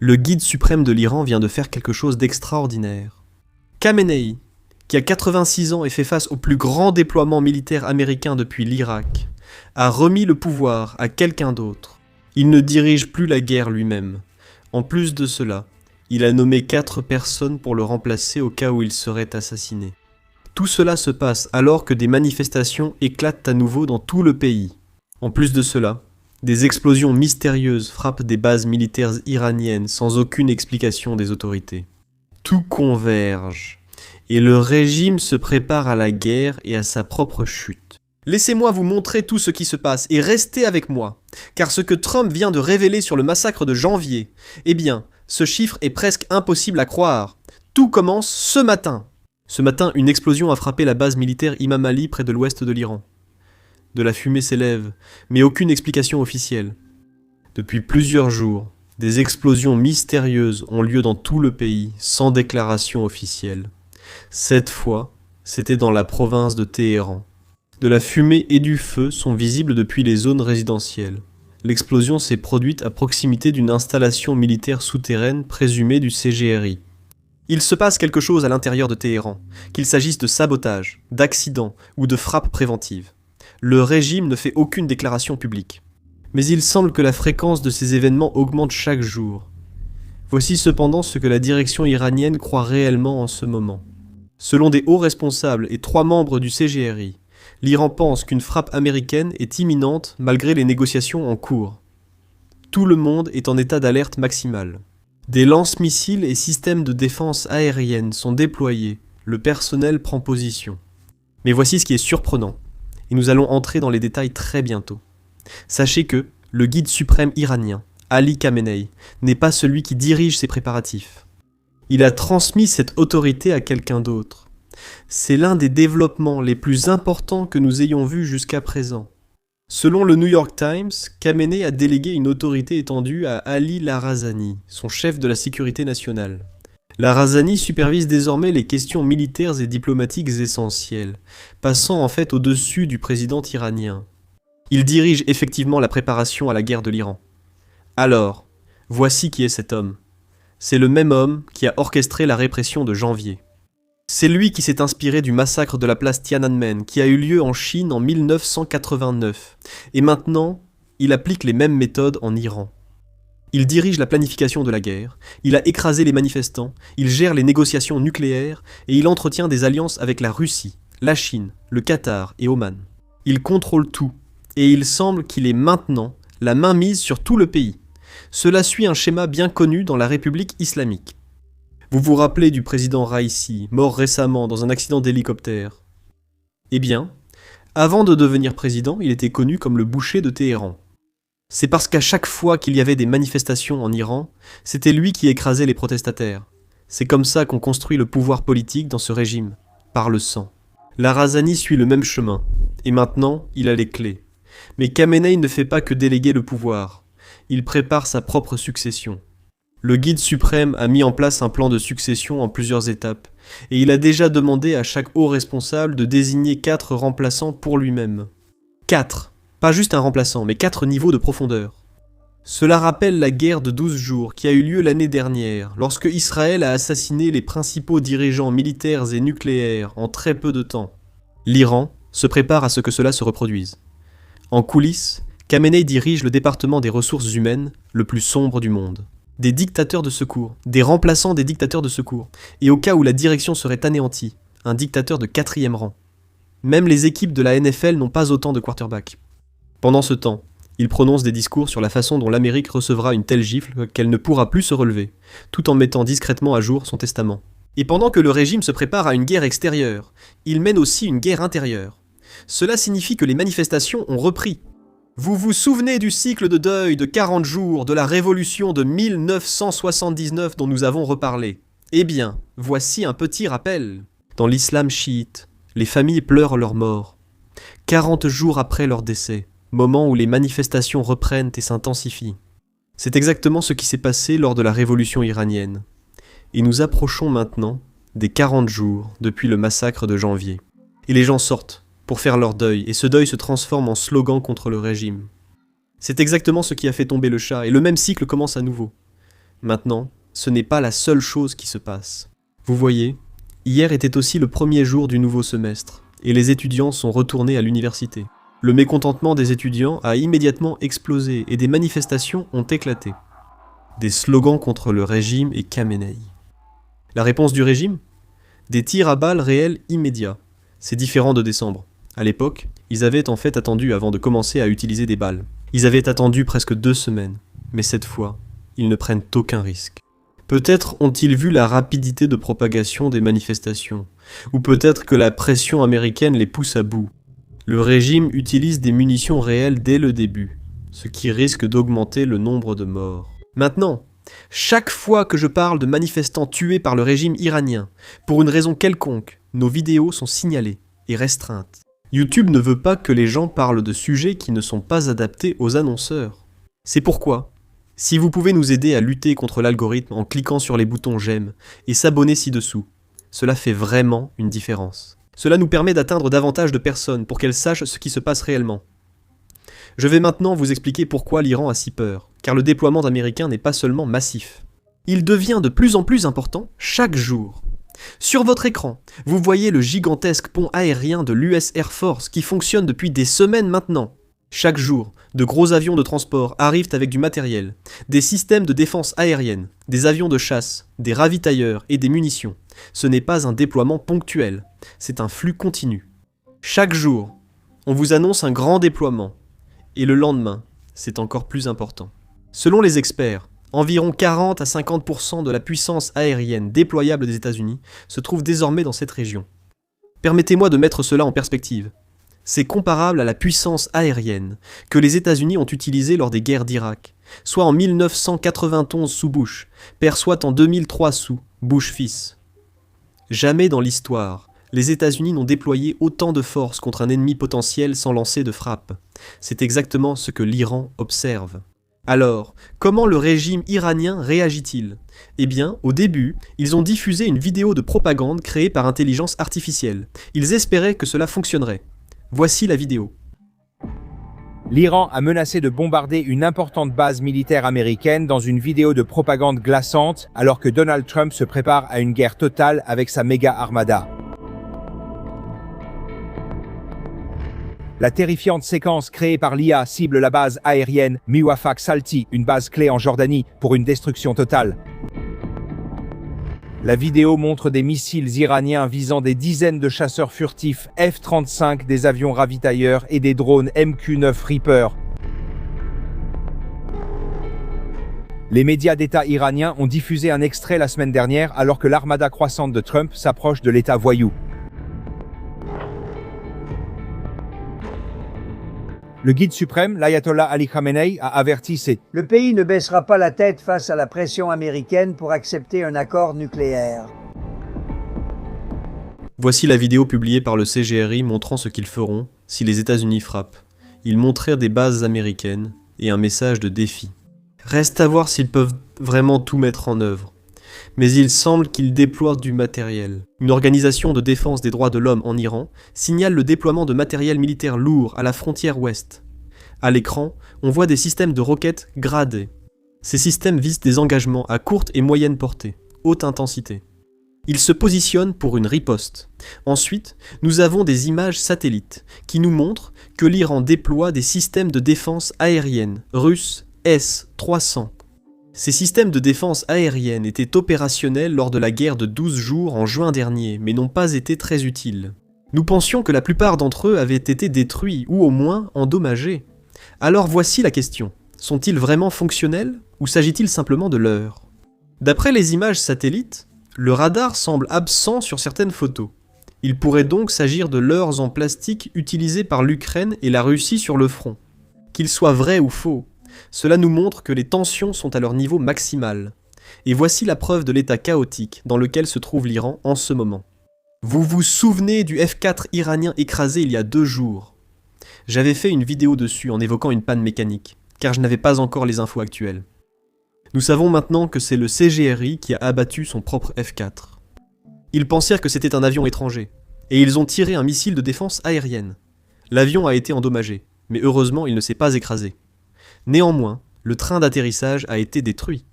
Le guide suprême de l'Iran vient de faire quelque chose d'extraordinaire. Khamenei, qui a 86 ans et fait face au plus grand déploiement militaire américain depuis l'Irak, a remis le pouvoir à quelqu'un d'autre. Il ne dirige plus la guerre lui-même. En plus de cela, il a nommé 4 personnes pour le remplacer au cas où il serait assassiné. Tout cela se passe alors que des manifestations éclatent à nouveau dans tout le pays. En plus de cela, des explosions mystérieuses frappent des bases militaires iraniennes sans aucune explication des autorités. Tout converge, et le régime se prépare à la guerre et à sa propre chute. Laissez-moi vous montrer tout ce qui se passe et restez avec moi, car ce que Trump vient de révéler sur le massacre de janvier, eh bien, ce chiffre est presque impossible à croire. Tout commence ce matin. Ce matin, une explosion a frappé la base militaire Imam Ali près de l'ouest de l'Iran. De la fumée s'élève, mais aucune explication officielle. Depuis plusieurs jours, des explosions mystérieuses ont lieu dans tout le pays, sans déclaration officielle. Cette fois, c'était dans la province de Téhéran. De la fumée et du feu sont visibles depuis les zones résidentielles. L'explosion s'est produite à proximité d'une installation militaire souterraine présumée du CGRI. Il se passe quelque chose à l'intérieur de Téhéran, qu'il s'agisse de sabotage, d'accident ou de frappe préventive. Le régime ne fait aucune déclaration publique. Mais il semble que la fréquence de ces événements augmente chaque jour. Voici cependant ce que la direction iranienne croit réellement en ce moment. Selon des hauts responsables et 3 membres du CGRI, l'Iran pense qu'une frappe américaine est imminente malgré les négociations en cours. Tout le monde est en état d'alerte maximale. Des lance-missiles et systèmes de défense aérienne sont déployés. Le personnel prend position. Mais voici ce qui est surprenant. Et nous allons entrer dans les détails très bientôt. Sachez que le guide suprême iranien, Ali Khamenei, n'est pas celui qui dirige ces préparatifs. Il a transmis cette autorité à quelqu'un d'autre. C'est l'un des développements les plus importants que nous ayons vus jusqu'à présent. Selon le New York Times, Khamenei a délégué une autorité étendue à Ali Larazani, son chef de la sécurité nationale. Larazani supervise désormais les questions militaires et diplomatiques essentielles, passant en fait au-dessus du président iranien. Il dirige effectivement la préparation à la guerre de l'Iran. Alors, voici qui est cet homme. C'est le même homme qui a orchestré la répression de janvier. C'est lui qui s'est inspiré du massacre de la place Tiananmen qui a eu lieu en Chine en 1989. Et maintenant, il applique les mêmes méthodes en Iran. Il dirige la planification de la guerre, il a écrasé les manifestants, il gère les négociations nucléaires et il entretient des alliances avec la Russie, la Chine, le Qatar et Oman. Il contrôle tout et il semble qu'il ait maintenant la main mise sur tout le pays. Cela suit un schéma bien connu dans la République islamique. Vous vous rappelez du président Raisi, mort récemment dans un accident d'hélicoptère? Eh bien, avant de devenir président, il était connu comme le boucher de Téhéran. C'est parce qu'à chaque fois qu'il y avait des manifestations en Iran, c'était lui qui écrasait les protestataires. C'est comme ça qu'on construit le pouvoir politique dans ce régime, par le sang. Larazani suit le même chemin, et maintenant, il a les clés. Mais Khamenei ne fait pas que déléguer le pouvoir, il prépare sa propre succession. Le guide suprême a mis en place un plan de succession en plusieurs étapes, et il a déjà demandé à chaque haut responsable de désigner 4 remplaçants pour lui-même. 4! Pas juste un remplaçant, mais 4 niveaux de profondeur. Cela rappelle la guerre de 12 jours qui a eu lieu l'année dernière, lorsque Israël a assassiné les principaux dirigeants militaires et nucléaires en très peu de temps. L'Iran se prépare à ce que cela se reproduise. En coulisses, Khamenei dirige le département des ressources humaines, le plus sombre du monde. Des dictateurs de secours, des remplaçants des dictateurs de secours, et au cas où la direction serait anéantie, un dictateur de 4e rang. Même les équipes de la NFL n'ont pas autant de quarterbacks. Pendant ce temps, il prononce des discours sur la façon dont l'Amérique recevra une telle gifle qu'elle ne pourra plus se relever, tout en mettant discrètement à jour son testament. Et pendant que le régime se prépare à une guerre extérieure, il mène aussi une guerre intérieure. Cela signifie que les manifestations ont repris. Vous vous souvenez du cycle de deuil de 40 jours de la révolution de 1979 dont nous avons reparlé? Eh bien, voici un petit rappel. Dans l'islam chiite, les familles pleurent leurs morts. 40 jours après leur décès, moment où les manifestations reprennent et s'intensifient. C'est exactement ce qui s'est passé lors de la révolution iranienne. Et nous approchons maintenant des 40 jours depuis le massacre de janvier. Et les gens sortent pour faire leur deuil, et ce deuil se transforme en slogan contre le régime. C'est exactement ce qui a fait tomber le Shah, et le même cycle commence à nouveau. Maintenant, ce n'est pas la seule chose qui se passe. Vous voyez, hier était aussi le premier jour du nouveau semestre, et les étudiants sont retournés à l'université. Le mécontentement des étudiants a immédiatement explosé et des manifestations ont éclaté. Des slogans contre le régime et Khamenei. La réponse du régime ? Des tirs à balles réels immédiats. C'est différent de décembre. À l'époque, ils avaient en fait attendu avant de commencer à utiliser des balles. Ils avaient attendu presque 2 semaines. Mais cette fois, ils ne prennent aucun risque. Peut-être ont-ils vu la rapidité de propagation des manifestations, ou peut-être que la pression américaine les pousse à bout. Le régime utilise des munitions réelles dès le début, ce qui risque d'augmenter le nombre de morts. Maintenant, chaque fois que je parle de manifestants tués par le régime iranien, pour une raison quelconque, nos vidéos sont signalées et restreintes. YouTube ne veut pas que les gens parlent de sujets qui ne sont pas adaptés aux annonceurs. C'est pourquoi, si vous pouvez nous aider à lutter contre l'algorithme en cliquant sur les boutons j'aime et s'abonner ci-dessous, cela fait vraiment une différence. Cela nous permet d'atteindre davantage de personnes pour qu'elles sachent ce qui se passe réellement. Je vais maintenant vous expliquer pourquoi l'Iran a si peur, car le déploiement d'Américains n'est pas seulement massif. Il devient de plus en plus important chaque jour. Sur votre écran, vous voyez le gigantesque pont aérien de l'US Air Force qui fonctionne depuis des semaines maintenant. Chaque jour, de gros avions de transport arrivent avec du matériel, des systèmes de défense aérienne, des avions de chasse, des ravitailleurs et des munitions. Ce n'est pas un déploiement ponctuel, c'est un flux continu. Chaque jour, on vous annonce un grand déploiement, et le lendemain, c'est encore plus important. Selon les experts, environ 40 à 50% de la puissance aérienne déployable des États-Unis se trouve désormais dans cette région. Permettez-moi de mettre cela en perspective. C'est comparable à la puissance aérienne que les États-Unis ont utilisée lors des guerres d'Irak, soit en 1991 sous Bush, soit en 2003 sous Bush fils. Jamais dans l'histoire, les États-Unis n'ont déployé autant de forces contre un ennemi potentiel sans lancer de frappe. C'est exactement ce que l'Iran observe. Alors, comment le régime iranien réagit-il ? Eh bien, au début, ils ont diffusé une vidéo de propagande créée par intelligence artificielle. Ils espéraient que cela fonctionnerait. Voici la vidéo. L'Iran a menacé de bombarder une importante base militaire américaine dans une vidéo de propagande glaçante alors que Donald Trump se prépare à une guerre totale avec sa méga armada. La terrifiante séquence créée par l'IA cible la base aérienne Miwafaq Salti, une base clé en Jordanie, pour une destruction totale. La vidéo montre des missiles iraniens visant des dizaines de chasseurs furtifs F-35, des avions ravitailleurs et des drones MQ-9 Reaper. Les médias d'État iraniens ont diffusé un extrait la semaine dernière alors que l'armada croissante de Trump s'approche de l'État voyou. Le guide suprême, l'ayatollah Ali Khamenei, a averti Le pays ne baissera pas la tête face à la pression américaine pour accepter un accord nucléaire. Voici la vidéo publiée par le CGRI montrant ce qu'ils feront si les États-Unis frappent. Ils montrèrent des bases américaines et un message de défi. Reste à voir s'ils peuvent vraiment tout mettre en œuvre. Mais il semble qu'ils déploient du matériel. Une organisation de défense des droits de l'homme en Iran signale le déploiement de matériel militaire lourd à la frontière ouest. À l'écran, on voit des systèmes de roquettes gradés. Ces systèmes visent des engagements à courte et moyenne portée, haute intensité. Ils se positionnent pour une riposte. Ensuite, nous avons des images satellites qui nous montrent que l'Iran déploie des systèmes de défense aérienne russes S-300. Ces systèmes de défense aérienne étaient opérationnels lors de la guerre de 12 jours en juin dernier, mais n'ont pas été très utiles. Nous pensions que la plupart d'entre eux avaient été détruits, ou au moins endommagés. Alors voici la question. Sont-ils vraiment fonctionnels, ou s'agit-il simplement de leurres ? D'après les images satellites, le radar semble absent sur certaines photos. Il pourrait donc s'agir de leurres en plastique utilisées par l'Ukraine et la Russie sur le front. Qu'ils soient vrais ou faux, cela nous montre que les tensions sont à leur niveau maximal. Et voici la preuve de l'état chaotique dans lequel se trouve l'Iran en ce moment. Vous vous souvenez du F-4 iranien écrasé il y a 2 jours ? J'avais fait une vidéo dessus en évoquant une panne mécanique, car je n'avais pas encore les infos actuelles. Nous savons maintenant que c'est le CGRI qui a abattu son propre F-4. Ils pensèrent que c'était un avion étranger, et ils ont tiré un missile de défense aérienne. L'avion a été endommagé, mais heureusement il ne s'est pas écrasé. Néanmoins, le train d'atterrissage a été détruit.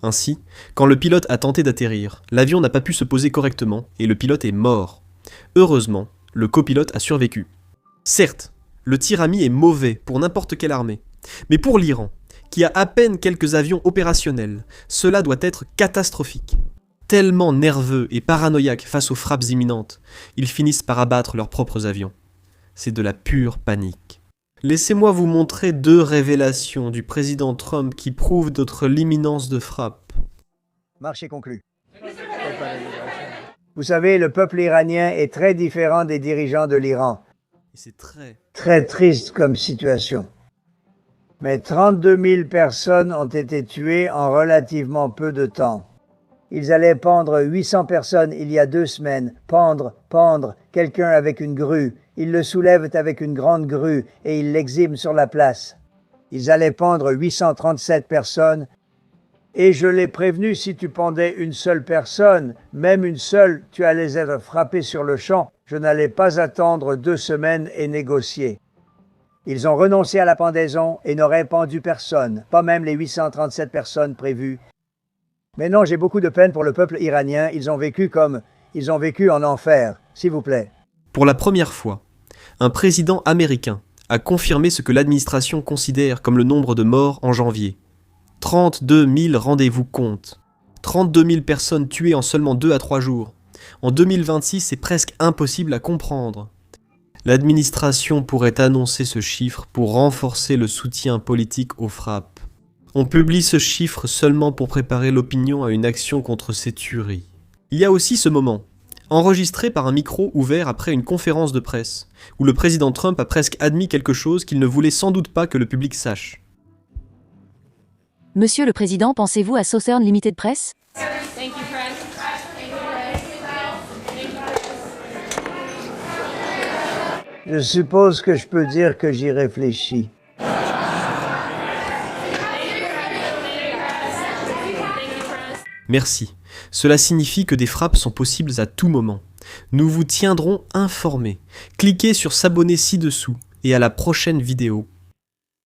Ainsi, quand le pilote a tenté d'atterrir, l'avion n'a pas pu se poser correctement et le pilote est mort. Heureusement, le copilote a survécu. Certes, le tir ami est mauvais pour n'importe quelle armée, mais pour l'Iran, qui a à peine quelques avions opérationnels, cela doit être catastrophique. Tellement nerveux et paranoïaques face aux frappes imminentes, ils finissent par abattre leurs propres avions. C'est de la pure panique. Laissez-moi vous montrer 2 révélations du président Trump qui prouvent l'imminence de frappe. Marché conclu. Vous savez, le peuple iranien est très différent des dirigeants de l'Iran. Et c'est Très triste comme situation. Mais 32 000 personnes ont été tuées en relativement peu de temps. Ils allaient pendre 800 personnes il y a 2 semaines. Pendre, quelqu'un avec une grue. Ils le soulèvent avec une grande grue et ils l'exhibent sur la place. Ils allaient pendre 837 personnes. Et je l'ai prévenu, si tu pendais une seule personne, même une seule, tu allais être frappé sur le champ. Je n'allais pas attendre 2 semaines et négocier. Ils ont renoncé à la pendaison et n'auraient pendu personne, pas même les 837 personnes prévues. Mais non, j'ai beaucoup de peine pour le peuple iranien. Ils ont vécu en enfer, s'il vous plaît. Pour la première fois, un président américain a confirmé ce que l'administration considère comme le nombre de morts en janvier. 32 000 rendez-vous compte. 32 000 personnes tuées en seulement 2 à 3 jours. En 2026, c'est presque impossible à comprendre. L'administration pourrait annoncer ce chiffre pour renforcer le soutien politique aux frappes. On publie ce chiffre seulement pour préparer l'opinion à une action contre ces tueries. Il y a aussi ce moment, enregistré par un micro ouvert après une conférence de presse, où le président Trump a presque admis quelque chose qu'il ne voulait sans doute pas que le public sache. Monsieur le Président, pensez-vous à Southern Limited Press? Je suppose que je peux dire que j'y réfléchis. Merci. Cela signifie que des frappes sont possibles à tout moment. Nous vous tiendrons informés. Cliquez sur s'abonner ci-dessous et à la prochaine vidéo.